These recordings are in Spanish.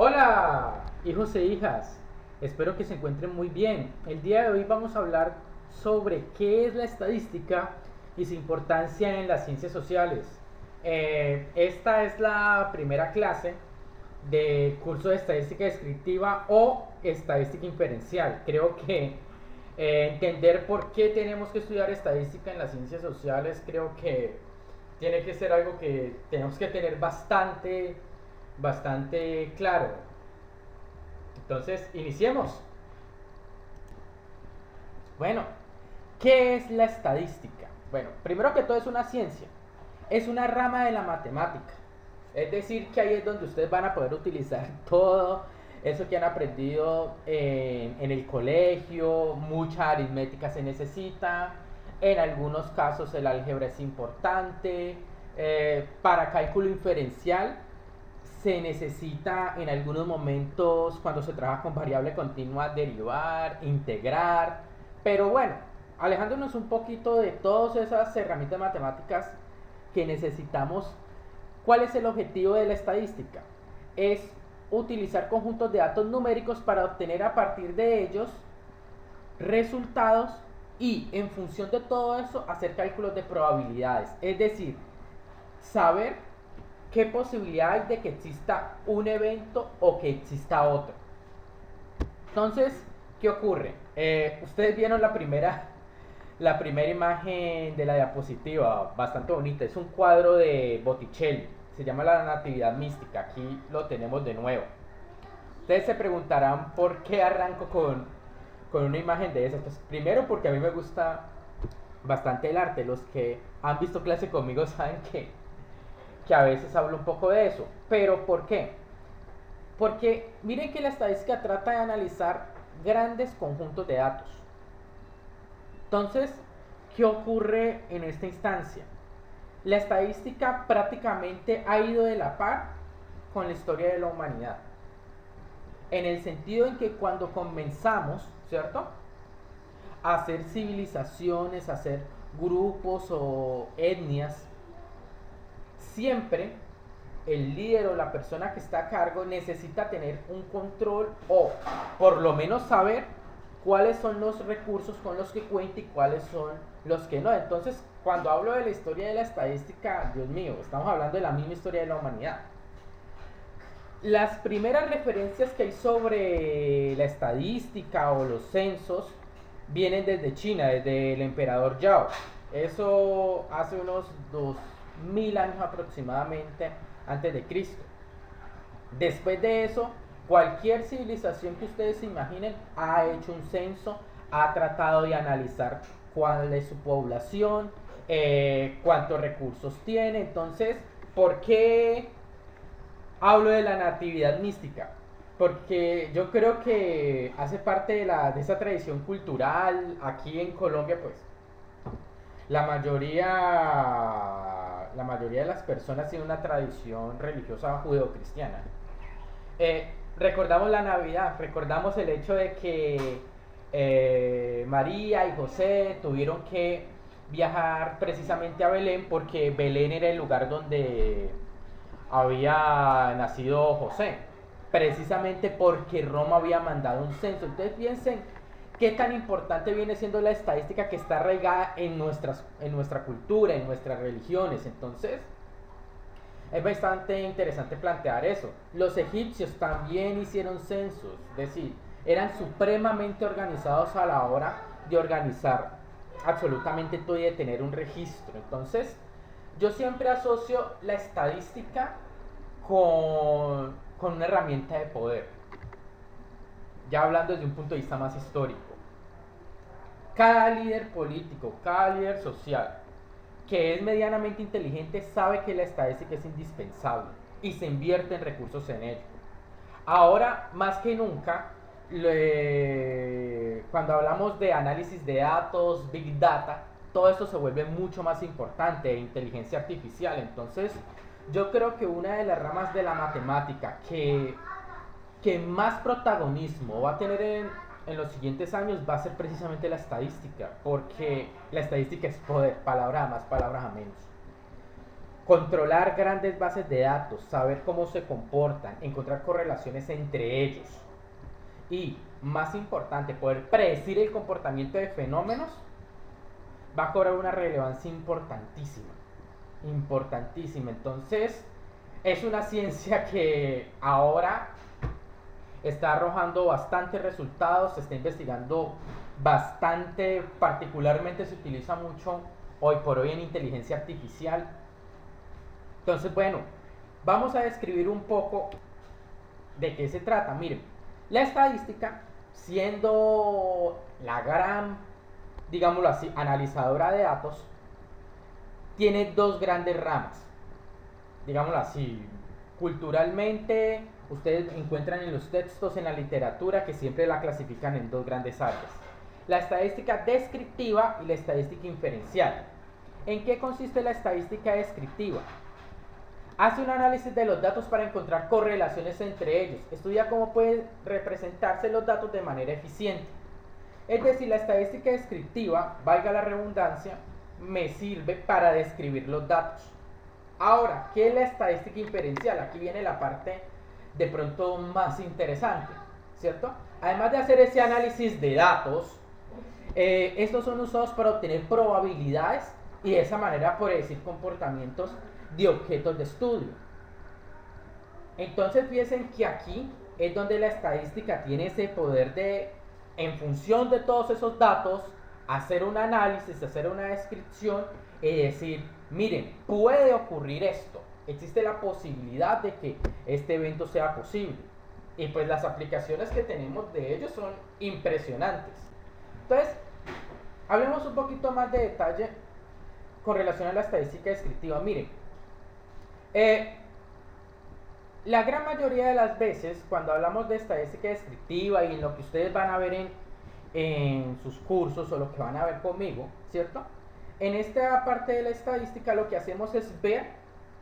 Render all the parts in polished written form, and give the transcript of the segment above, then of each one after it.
Hola, hijos e hijas. Espero que se encuentren muy bien. El día de hoy vamos a hablar sobre qué es la estadística y su importancia en las ciencias sociales. Esta es la primera clase de curso de estadística descriptiva o estadística inferencial. Creo que entender por qué tenemos que estudiar estadística en las ciencias sociales, creo que tiene que ser algo que tenemos que tener bastante claro. Entonces, iniciemos. Bueno, ¿qué es la estadística? Bueno, primero que todo es una ciencia, es una rama de la matemática. Es decir, que ahí es donde ustedes van a poder utilizar todo eso que han aprendido en el colegio, mucha aritmética se necesita, en algunos casos el álgebra es importante, para cálculo inferencial se necesita en algunos momentos cuando se trabaja con variable continua derivar, integrar, pero bueno, alejándonos un poquito de todas esas herramientas matemáticas que necesitamos, ¿cuál es el objetivo de la estadística? Es utilizar conjuntos de datos numéricos para obtener a partir de ellos resultados y en función de todo eso hacer cálculos de probabilidades, es decir, saber qué posibilidad hay de que exista un evento o que exista otro. Entonces, ¿qué ocurre? Ustedes vieron la primera imagen de la diapositiva, bastante bonita. Es un cuadro de Botticelli. Se llama La Natividad Mística. Aquí lo tenemos de nuevo. Ustedes se preguntarán por qué arranco con una imagen de esas. Pues primero porque a mí me gusta bastante el arte. Los que han visto clase conmigo saben que a veces hablo un poco de eso. Pero ¿por qué? Porque miren que la estadística trata de analizar grandes conjuntos de datos. Entonces, ¿qué ocurre en esta instancia? La estadística prácticamente ha ido de la par con la historia de la humanidad. En el sentido en que cuando comenzamos, ¿cierto? A hacer civilizaciones, a hacer grupos o etnias, siempre el líder o la persona que está a cargo necesita tener un control o por lo menos saber cuáles son los recursos con los que cuenta y cuáles son los que no. Entonces, cuando hablo de la historia de la estadística, Dios mío, estamos hablando de la misma historia de la humanidad. Las primeras referencias que hay sobre la estadística o los censos vienen desde China, desde el emperador Yao. Eso hace unos 2000 años aproximadamente antes de Cristo. Después de eso, cualquier civilización que ustedes se imaginen ha hecho un censo, ha tratado de analizar cuál es su población, cuántos recursos tiene. Entonces, ¿por qué hablo de la natividad mística? Porque yo creo que hace parte de esa tradición cultural. Aquí en Colombia, pues la mayoría de las personas tiene una tradición religiosa judeocristiana. Recordamos la Navidad, recordamos el hecho de que María y José tuvieron que viajar precisamente a Belén porque Belén era el lugar donde había nacido José, precisamente porque Roma había mandado un censo. Entonces piensen qué tan importante viene siendo la estadística que está arraigada en nuestra cultura, en nuestras religiones. Entonces es bastante interesante plantear eso. Los egipcios también hicieron censos, es decir, eran supremamente organizados a la hora de organizar absolutamente todo y de tener un registro. Entonces, yo siempre asocio la estadística con una herramienta de poder, ya hablando desde un punto de vista más histórico. Cada líder político, cada líder social que es medianamente inteligente sabe que la estadística es indispensable y se invierte en recursos en ello. Ahora, más que nunca, cuando hablamos de análisis de datos, big data, todo esto se vuelve mucho más importante, inteligencia artificial. Entonces, yo creo que una de las ramas de la matemática que más protagonismo va a tener en los siguientes años va a ser precisamente la estadística, porque la estadística es poder, palabras a más, palabras a menos. controlar grandes bases de datos, saber cómo se comportan, encontrar correlaciones entre ellos y, más importante, poder predecir el comportamiento de fenómenos, va a cobrar una relevancia importantísima. Importantísima. Entonces, es una ciencia que ahora está arrojando bastantes resultados, se está investigando bastante, particularmente se utiliza mucho hoy por hoy en inteligencia artificial. Entonces, bueno, vamos a describir un poco de qué se trata. Miren, la estadística, siendo la gran, digámoslo así, analizadora de datos, tiene dos grandes ramas. Digámoslo así, culturalmente, ustedes encuentran en los textos, en la literatura, que siempre la clasifican en dos grandes áreas: la estadística descriptiva y la estadística inferencial. ¿En qué consiste la estadística descriptiva? Hace un análisis de los datos para encontrar correlaciones entre ellos. Estudia cómo pueden representarse los datos de manera eficiente. Es decir, la estadística descriptiva, valga la redundancia, me sirve para describir los datos. Ahora, ¿qué es la estadística inferencial? Aquí viene la parte de pronto más interesante, ¿cierto? Además de hacer ese análisis de datos, estos son usados para obtener probabilidades y de esa manera predecir comportamientos de objetos de estudio. Entonces piensen que aquí es donde la estadística tiene ese poder de, en función de todos esos datos, hacer un análisis, hacer una descripción y decir, miren, puede ocurrir esto, existe la posibilidad de que este evento sea posible. Y pues las aplicaciones que tenemos de ellos son impresionantes. Entonces, hablemos un poquito más de detalle con relación a la estadística descriptiva. Miren, la gran mayoría de las veces cuando hablamos de estadística descriptiva y en lo que ustedes van a ver en sus cursos o lo que van a ver conmigo, ¿cierto? En esta parte de la estadística lo que hacemos es ver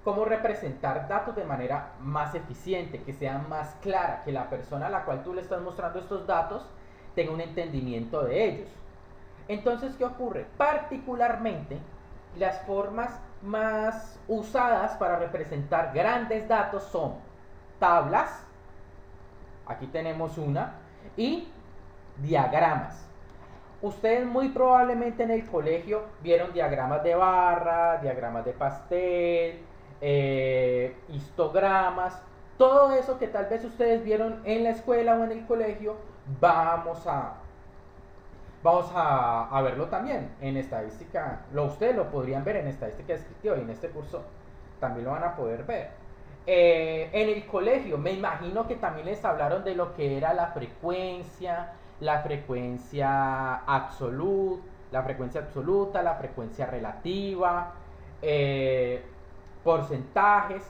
cómo representar datos de manera más eficiente, que sea más clara, que la persona a la cual tú le estás mostrando estos datos tenga un entendimiento de ellos. Entonces, ¿qué ocurre? Particularmente, las formas más usadas para representar grandes datos son tablas, aquí tenemos una, y diagramas. Ustedes muy probablemente en el colegio vieron diagramas de barra, diagramas de pastel, histogramas, todo eso que tal vez ustedes vieron en la escuela o en el colegio, vamos a verlo también en estadística. Ustedes lo podrían ver en estadística descriptiva y en este curso también lo van a poder ver. En el colegio me imagino que también les hablaron de lo que era la frecuencia absoluta, la frecuencia relativa, porcentajes.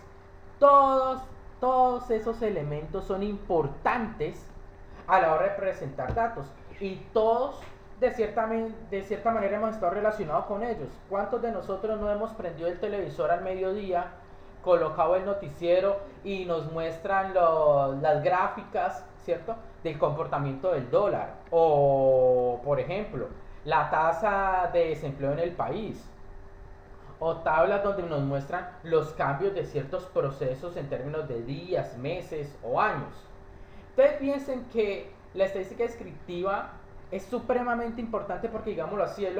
Todos esos elementos son importantes a la hora de presentar datos y todos de cierta manera hemos estado relacionados con ellos. ¿Cuántos de nosotros no hemos prendido el televisor al mediodía, colocado el noticiero y nos muestran las gráficas, ¿cierto?, del comportamiento del dólar? O, por ejemplo, la tasa de desempleo en el país. O tablas donde nos muestran los cambios de ciertos procesos en términos de días, meses o años. Ustedes piensen que la estadística descriptiva es supremamente importante porque, digámoslo así, es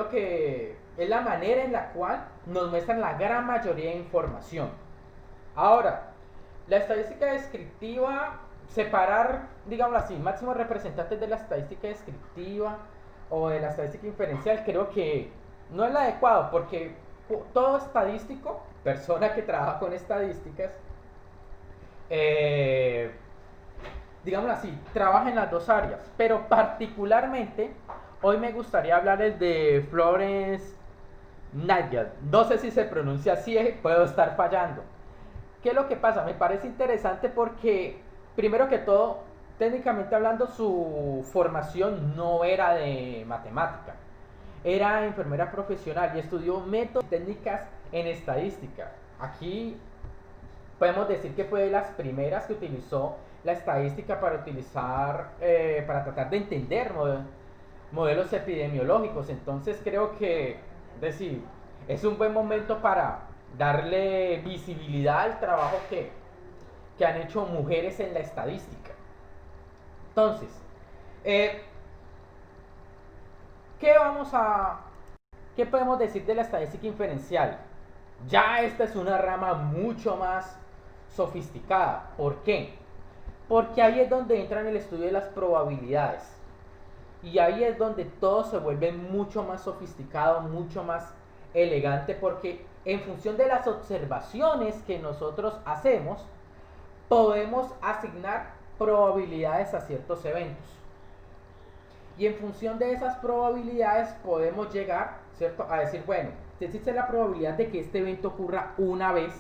la manera en la cual nos muestran la gran mayoría de información. Ahora, la estadística descriptiva, separar, digámoslo así, máximos representantes de la estadística descriptiva o de la estadística inferencial, creo que no es lo adecuado porque todo estadístico, persona que trabaja con estadísticas, digámoslo así, trabaja en las dos áreas, pero particularmente hoy me gustaría hablarles de Florence Nightingale. No sé si se pronuncia así, puedo estar fallando. ¿Qué es lo que pasa? Me parece interesante porque, primero que todo, técnicamente hablando, su formación no era de matemática. Era enfermera profesional y estudió métodos y técnicas en estadística. Aquí podemos decir que fue de las primeras que utilizó la estadística para tratar de entender modelos epidemiológicos. Entonces creo que, es un buen momento para darle visibilidad al trabajo que han hecho mujeres en la estadística. Entonces, eh, ¿qué vamos a, ¿qué podemos decir de la estadística inferencial? Ya esta es una rama mucho más sofisticada. ¿Por qué? Porque ahí es donde entra en el estudio de las probabilidades. Y ahí es donde todo se vuelve mucho más sofisticado, mucho más elegante, porque en función de las observaciones que nosotros hacemos, podemos asignar probabilidades a ciertos eventos. Y en función de esas probabilidades podemos llegar, ¿cierto?, a decir, bueno, si existe la probabilidad de que este evento ocurra una vez,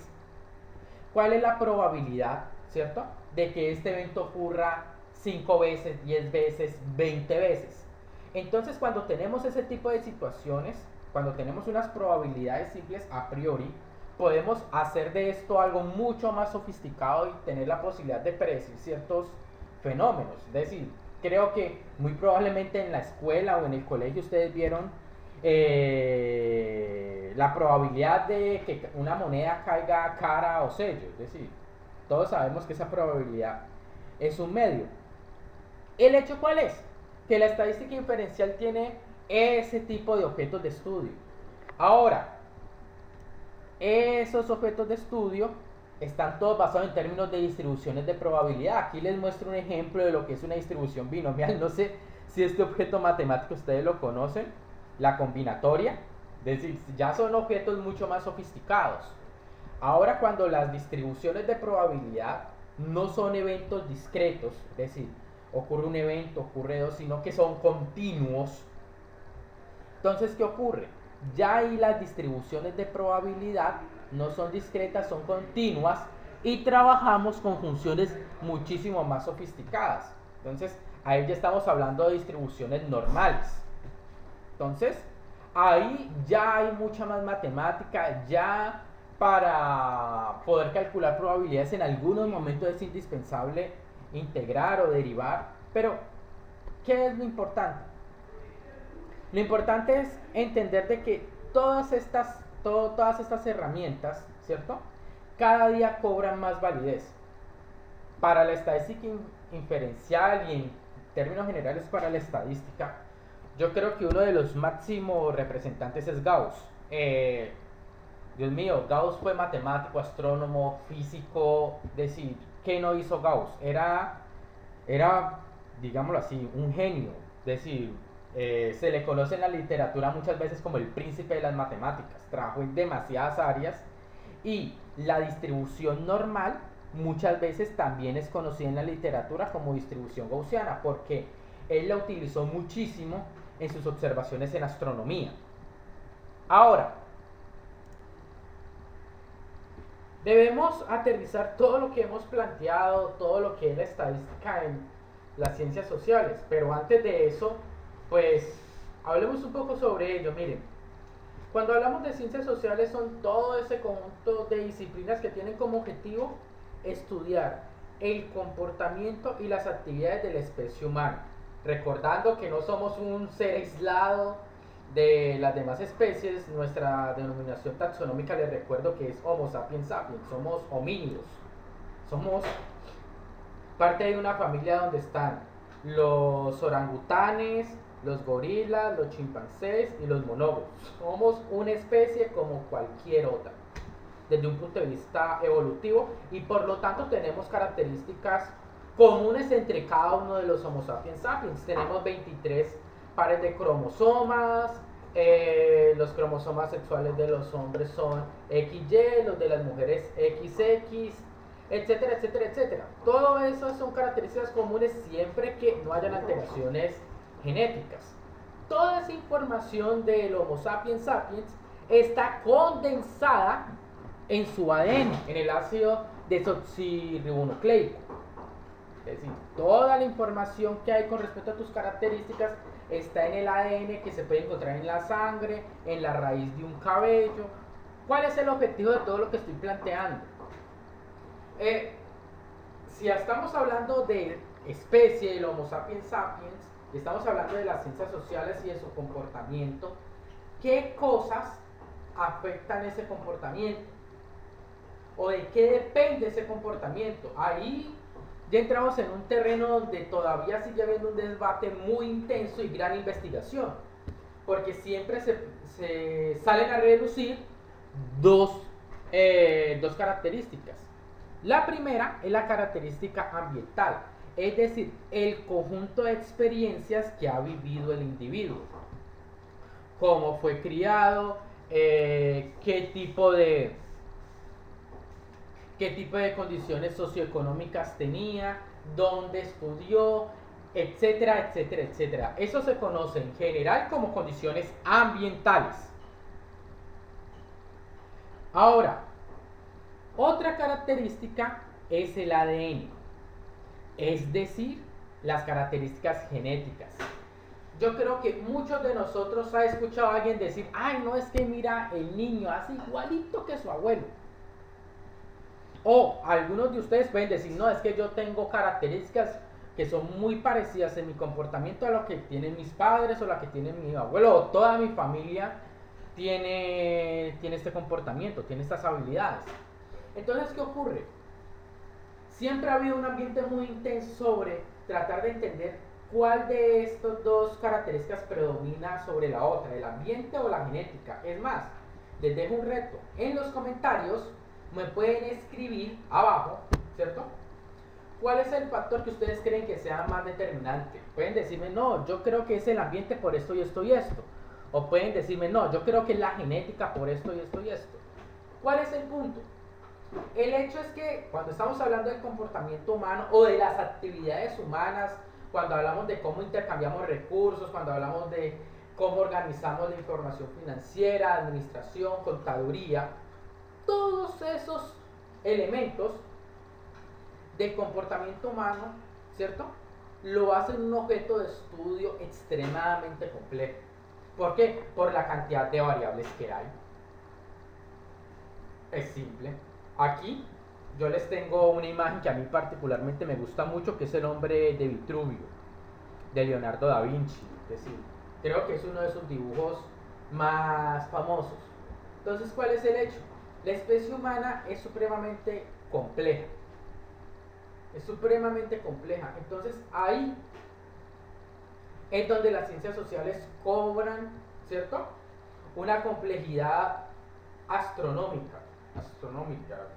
¿cuál es la probabilidad, ¿cierto?, de que este evento ocurra 5 veces, 10 veces, 20 veces? Entonces, cuando tenemos ese tipo de situaciones, cuando tenemos unas probabilidades simples a priori, podemos hacer de esto algo mucho más sofisticado y tener la posibilidad de predecir ciertos fenómenos. Es decir, creo que muy probablemente en la escuela o en el colegio ustedes vieron la probabilidad de que una moneda caiga cara o sello. Es decir, todos sabemos que esa probabilidad es un medio. ¿El hecho cuál es? Que la estadística inferencial tiene ese tipo de objetos de estudio. Ahora, esos objetos de estudio están todos basados en términos de distribuciones de probabilidad. Aquí les muestro un ejemplo de lo que es una distribución binomial. No sé si este objeto matemático ustedes lo conocen, la combinatoria. Es decir, ya son objetos mucho más sofisticados. Ahora, cuando las distribuciones de probabilidad no son eventos discretos, es decir, ocurre un evento, ocurre dos, sino que son continuos. Entonces, ¿qué ocurre? Ya ahí las distribuciones de probabilidad no son discretas, son continuas y trabajamos con funciones muchísimo más sofisticadas. Entonces, ahí ya estamos hablando de distribuciones normales. Entonces, ahí ya hay mucha más matemática, ya para poder calcular probabilidades en algunos momentos es indispensable integrar o derivar, pero ¿qué es lo importante? Lo importante es entender de que todas estas herramientas, ¿cierto?, cada día cobran más validez. Para la estadística inferencial y en términos generales para la estadística, yo creo que uno de los máximos representantes es Gauss. Dios mío, Gauss fue matemático, astrónomo, físico. Decir, ¿qué no hizo Gauss? Era, digámoslo así, un genio. Es decir, se le conoce en la literatura muchas veces como el príncipe de las matemáticas. Trabajó en demasiadas áreas y la distribución normal muchas veces también es conocida en la literatura como distribución gaussiana porque él la utilizó muchísimo en sus observaciones en astronomía. Ahora, debemos aterrizar todo lo que hemos planteado, todo lo que es la estadística en las ciencias sociales, pero antes de eso, pues hablemos un poco sobre ello. Miren, cuando hablamos de ciencias sociales son todo ese conjunto de disciplinas que tienen como objetivo estudiar el comportamiento y las actividades de la especie humana, recordando que no somos un ser aislado de las demás especies. Nuestra denominación taxonómica, les recuerdo que es Homo sapiens sapiens, somos homínidos, somos parte de una familia donde están los orangutanes, los gorilas, los chimpancés y los bonobos. Somos una especie como cualquier otra, desde un punto de vista evolutivo, y por lo tanto tenemos características comunes entre cada uno de los Homo sapiens sapiens. Tenemos 23 pares de cromosomas, los cromosomas sexuales de los hombres son XY, los de las mujeres XX, etcétera, etcétera, etcétera. Todo eso son características comunes siempre que no hayan alteraciones genéticas. Toda esa información del Homo sapiens sapiens está condensada en su ADN, en el ácido desoxirribonucleico. Es decir, toda la información que hay con respecto a tus características está en el ADN, que se puede encontrar en la sangre, en la raíz de un cabello. ¿Cuál es el objetivo de todo lo que estoy planteando? Si estamos hablando de especie, el Homo sapiens sapiens, y estamos hablando de las ciencias sociales y de su comportamiento, ¿qué cosas afectan ese comportamiento? o de qué depende ese comportamiento. Ahí ya entramos en un terreno donde todavía sigue habiendo un debate muy intenso y gran investigación, porque siempre se salen a reducir dos, dos características. La primera es la característica ambiental, es decir, el conjunto de experiencias que ha vivido el individuo, cómo fue criado, qué tipo de condiciones socioeconómicas tenía, dónde estudió, etcétera, etcétera, etcétera. Eso se conoce en general como condiciones ambientales. Ahora, otra característica es el ADN, es decir, las características genéticas. Yo creo que muchos de nosotros ha escuchado a alguien decir, ay, no, es que mira, el niño hace igualito que su abuelo. O algunos de ustedes pueden decir, no, es que yo tengo características que son muy parecidas en mi comportamiento a lo que tienen mis padres o la que tiene mi abuelo, o toda mi familia tiene este comportamiento, tiene estas habilidades. Entonces, ¿qué ocurre? Siempre ha habido un ambiente muy intenso sobre tratar de entender cuál de estas dos características predomina sobre la otra, el ambiente o la genética. Es más, les dejo un reto. En los comentarios me pueden escribir abajo, ¿cierto? ¿Cuál es el factor que ustedes creen que sea más determinante? Pueden decirme, no, yo creo que es el ambiente por esto y esto y esto. O pueden decirme, no, yo creo que es la genética por esto y esto y esto. ¿Cuál es el punto? El hecho es que cuando estamos hablando del comportamiento humano o de las actividades humanas, cuando hablamos de cómo intercambiamos recursos, cuando hablamos de cómo organizamos la información financiera, administración, contaduría, todos esos elementos del comportamiento humano, ¿cierto? Lo hacen un objeto de estudio extremadamente complejo. ¿Por qué? Por la cantidad de variables que hay. Es simple. Aquí yo les tengo una imagen que a mí particularmente me gusta mucho, que es el hombre de Vitruvio, de Leonardo da Vinci. Es decir, creo que es uno de sus dibujos más famosos. Entonces, ¿cuál es el hecho? La especie humana es supremamente compleja. Es supremamente compleja. Entonces, ahí es donde las ciencias sociales cobran, ¿cierto? Una complejidad astronómica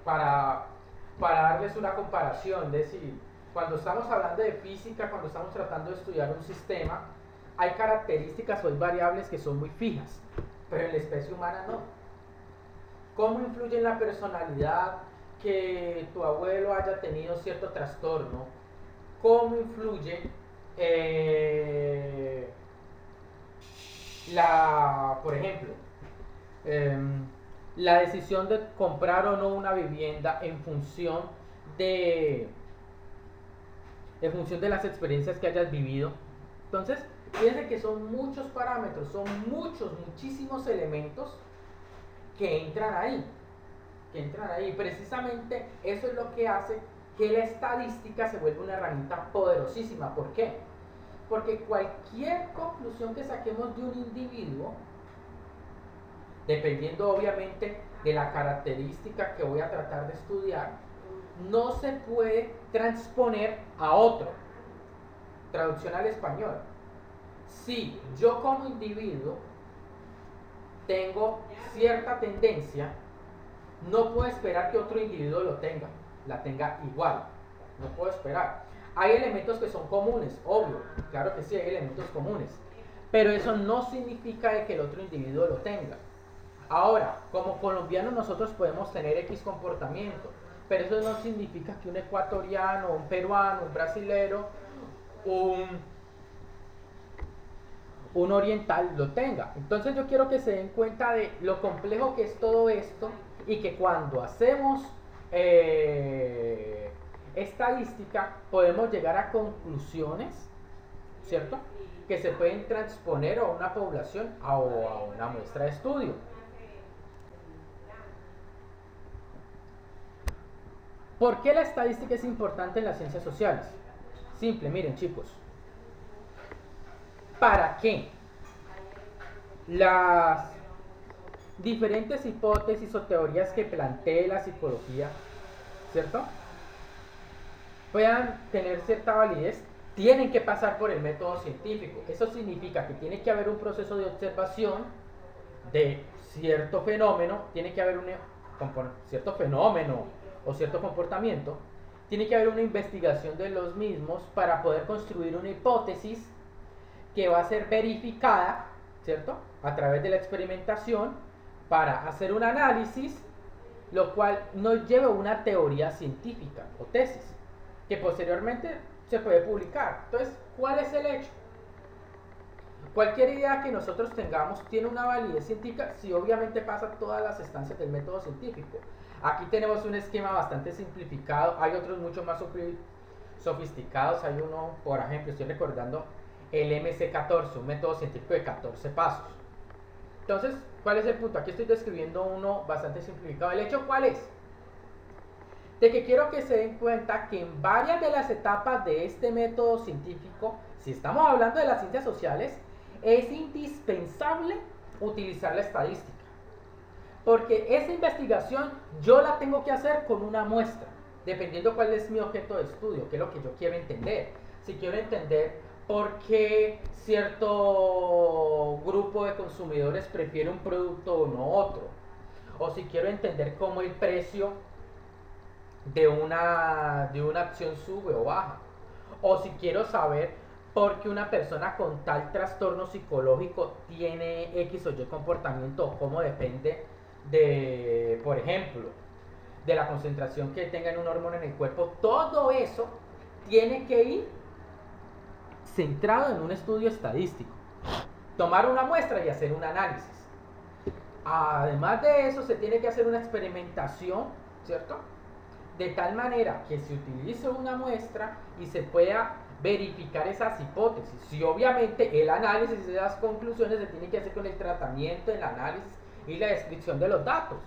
para darles una comparación. Es decir, cuando estamos hablando de física, cuando estamos tratando de estudiar un sistema, hay características o hay variables que son muy fijas, pero en la especie humana no. ¿Cómo influye en la personalidad que tu abuelo haya tenido cierto trastorno? ¿Cómo influye por ejemplo, la decisión de comprar o no una vivienda de, en función de las experiencias que hayas vivido? Entonces, fíjense que son muchos parámetros, son muchísimos elementos que entran ahí. Precisamente eso es lo que hace que la estadística se vuelva una herramienta poderosísima. ¿Por qué? Porque cualquier conclusión que saquemos de un individuo, dependiendo obviamente de la característica que voy a tratar de estudiar, no se puede transponer a otro. Traducción al español. Si yo como individuo tengo cierta tendencia, no puedo esperar que otro individuo la tenga igual. No puedo esperar. Hay elementos que son comunes, obvio, claro que sí, hay elementos comunes, pero eso no significa de que el otro individuo lo tenga. Ahora, como colombianos nosotros podemos tener X comportamiento, pero eso no significa que un ecuatoriano, un peruano, un brasilero, un oriental lo tenga. Entonces yo quiero que se den cuenta de lo complejo que es todo esto, y que cuando hacemos estadística podemos llegar a conclusiones, ¿cierto?, que se pueden transponer a una población o a una muestra de estudio. ¿Por qué la estadística es importante en las ciencias sociales? Simple, miren chicos. ¿Para qué? diferentes hipótesis o teorías que plantee la psicología, ¿cierto?, puedan tener cierta validez, tienen que pasar por el método científico. Eso significa que tiene que haber un proceso de observación de cierto fenómeno, tiene que haber un cierto fenómeno o cierto comportamiento, tiene que haber una investigación de los mismos para poder construir una hipótesis que va a ser verificada, ¿cierto?, a través de la experimentación para hacer un análisis, lo cual nos lleva a una teoría científica o tesis que posteriormente se puede publicar. Entonces, ¿cuál es el hecho? Cualquier idea que nosotros tengamos tiene una validez científica si obviamente pasa todas las instancias del método científico. Aquí tenemos un esquema bastante simplificado, hay otros mucho más sofisticados, hay uno, por ejemplo, estoy recordando el MC14, un método científico de 14 pasos. Entonces, ¿cuál es el punto? Aquí estoy describiendo uno bastante simplificado. ¿El hecho cuál es? De que quiero que se den cuenta que en varias de las etapas de este método científico, si estamos hablando de las ciencias sociales, es indispensable utilizar la estadística. Porque esa investigación yo la tengo que hacer con una muestra, dependiendo cuál es mi objeto de estudio, qué es lo que yo quiero entender. Si quiero entender por qué cierto grupo de consumidores prefiere un producto o no otro, o si quiero entender cómo el precio de una acción sube o baja, o si quiero saber por qué una persona con tal trastorno psicológico tiene X o Y comportamiento, o cómo depende de, por ejemplo, de la concentración que tenga en un hormona en el cuerpo. Todo eso tiene que ir centrado en un estudio estadístico, tomar una muestra y hacer un análisis. Además de eso, se tiene que hacer una experimentación, ¿cierto?, de tal manera que se utilice una muestra y se pueda verificar esas hipótesis. Y obviamente el análisis de las conclusiones se tiene que hacer con el tratamiento, el análisis y la descripción de los datos.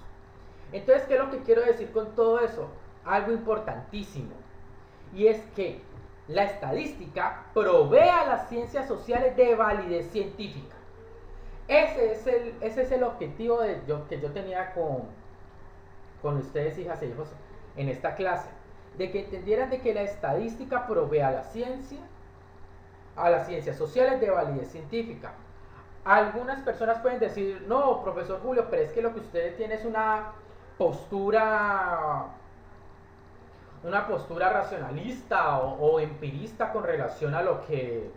Entonces, ¿qué es lo que quiero decir con todo eso? Algo importantísimo, y es que la estadística provee a las ciencias sociales de validez científica. Ese es el objetivo que yo tenía con ustedes, hijas e hijos, en esta clase, de que entendieran de que la estadística provee a las ciencias sociales de validez científica. Algunas personas pueden decir, no, profesor Julio, pero es que lo que usted tiene es una postura racionalista o empirista con relación a lo que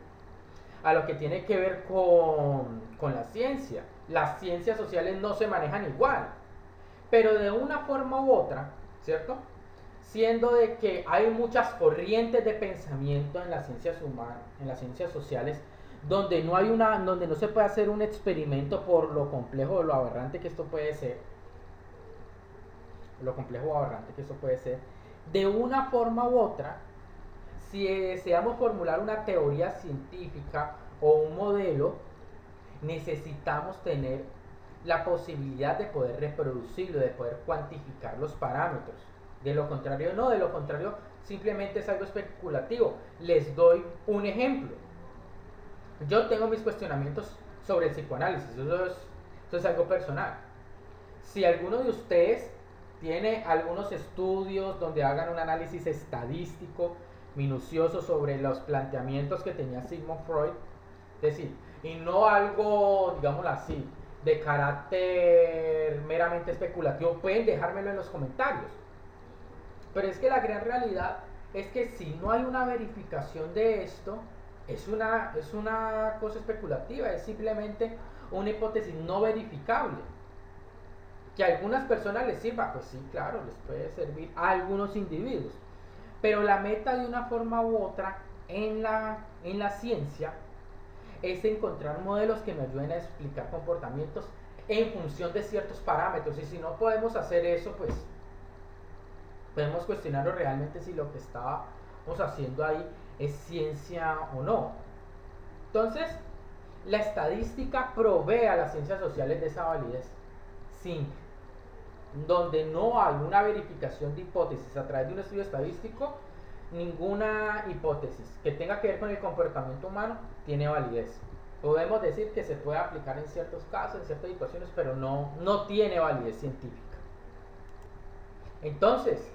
tiene que ver con la ciencia. Las ciencias sociales no se manejan igual, pero de una forma u otra, ¿cierto?, siendo de que hay muchas corrientes de pensamiento en las ciencias humanas, en las ciencias sociales, donde no se puede hacer un experimento por lo complejo o lo aberrante que esto puede ser. De una forma u otra, si deseamos formular una teoría científica o un modelo, necesitamos tener la posibilidad de poder reproducirlo, de poder cuantificar los parámetros. De lo contrario, no, de lo contrario, simplemente es algo especulativo. Les doy un ejemplo. Yo tengo mis cuestionamientos sobre el psicoanálisis, eso es algo personal. Si alguno de ustedes tiene algunos estudios donde hagan un análisis estadístico minucioso sobre los planteamientos que tenía Sigmund Freud, es decir, y no algo, digámoslo así, de carácter meramente especulativo, pueden dejármelo en los comentarios. Pero es que la gran realidad es que si no hay una verificación de esto, es una cosa especulativa, es simplemente una hipótesis no verificable. Que a algunas personas les sirva, pues sí, claro, les puede servir a algunos individuos. Pero la meta, de una forma u otra en la ciencia, es encontrar modelos que me ayuden a explicar comportamientos en función de ciertos parámetros. Y si no podemos hacer eso, pues podemos cuestionarlo realmente si lo que estábamos haciendo ahí es ciencia o no. Entonces, la estadística provee a las ciencias sociales de esa validez. Sin donde no hay una verificación de hipótesis a través de un estudio estadístico, ninguna hipótesis que tenga que ver con el comportamiento humano tiene validez. podemos decir que se puede aplicar en ciertos casos, en ciertas situaciones, pero no tiene validez científica. Entonces,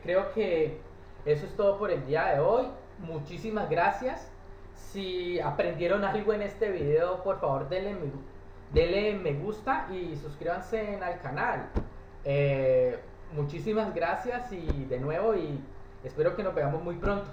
creo que eso es todo por el día de hoy. Muchísimas gracias. Si aprendieron algo en este video, por favor denle me gusta y suscríbanse al canal. Muchísimas gracias y de nuevo, y espero que nos veamos muy pronto.